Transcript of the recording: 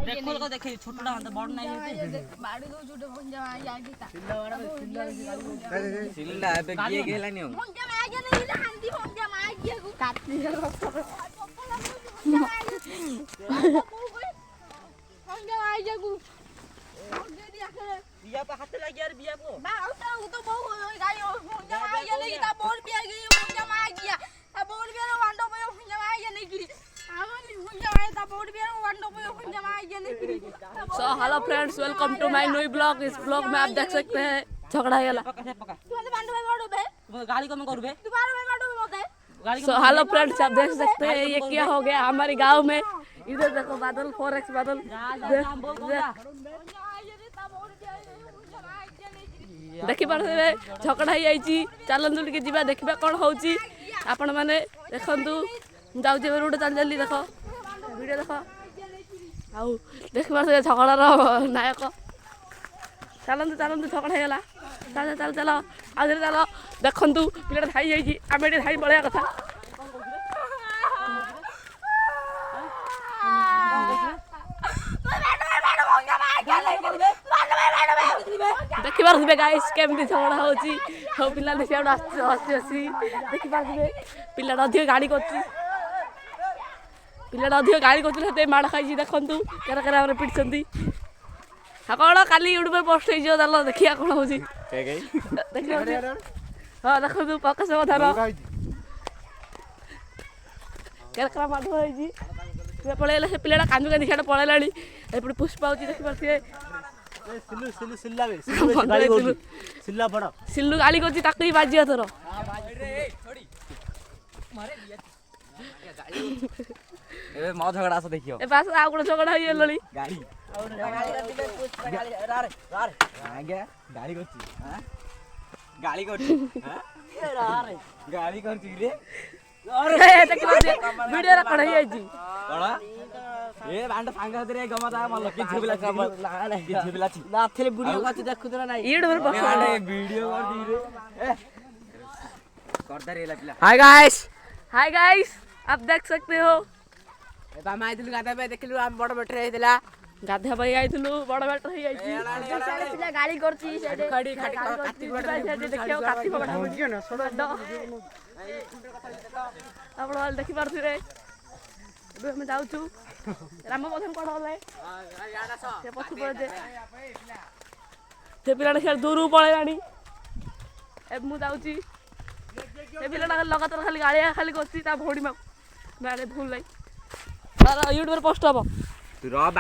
देखो को देखे छोटड़ा हम तो बड़ नहीं बाड़ी दो छोटे भंजा आ गया सिल्ला बे गिए गेला नहीं भंजा आ गया नहीं हांडी भंजा आ गया को काटी भंजा आ गया को बिया पे हाथ लग गया रे बिया को बा तो बहु गाड़ी भंजा आ गया नहीं ता बोल पिया गई भंजा आ गया ता बोल पिया वांडो पे भंजा आ गया नहीं गिरी So hello friends, welcome to my new vlog. इस vlog में आप देख सकते हैं झगड़ा गया। गाड़ी को मैं करूँ बे So hello friends, आप देख सकते हैं ये क्या हो गया हमारे गांव में। इधर देखो बादल 4x बादल देखी पारे झगड़ा ही आई चलतु टे जा देखा कौन हो आपण मैंने देखु जाऊे रोड चल चली देख वीडियो देख आउ देख पारे झगड़ार नायक चलतु चलतु झगड़ा होगा चल चल चल आगे चल देखु पिला धाई जाइए आम ये धाई पलैया कथा देखी पारे गाइस केमती झगड़ा होची पिला देखिए हसी हसी देखी पारे पिला अधिक गाड़ी कर पिला अधिक गाड़ी कर माड़ खाई देखु केरा केरा पिटी हाँ कौन काली यूट्यूब पोस्ट हो देखिए कौन हो हाँ देखु प्रकाश कथार केरा केरा माड़ पलैला से पिला कांदू कांदी सियाड़े पलैला एपटे पुष्पा होची देखी पारे सिल्लू गाड़ी करती ताकू ही बाजी थोर ए मो झगड़ा से देखियो ए पास आ गुण झगड़ा होई गेलली गाड़ी आगे गाड़ी करती हां गाड़ी करती हां गाड़ी करती रे अरे देखि वीडियो रे कढाई आइजी कोड़ा ए बांड सांगा रे गमता मल्ल कि झुबला नाथले वीडियो करती देखुदरा नाही यूट्यूब पर वीडियो कर दी रे ए कर दे रे पिला हाय गाइस आप देख सकते हो हम आइलु गाधा पे देखलु हम बड़ बैठे रहितला गाधा भाई आइलु बड़ बैठ रही आइजी पिला गाड़ी करची से खड़ी खड़ी काटी बड़ देखियो काटी पकड़ा बुझियो ना सोडा आपण वाल देखि पारथि रे एबे हम जाउछु राम बधन कोड होले से पछु पर जे ते पिलाडा खेल दूर पळेलानी ए मु जाउची ए पिलाडा लगातार खाली गालिया खाली करची ता भोडी मा मारे भूल लाई तारा यूट्यूब पर पोस्ट हबो तू रो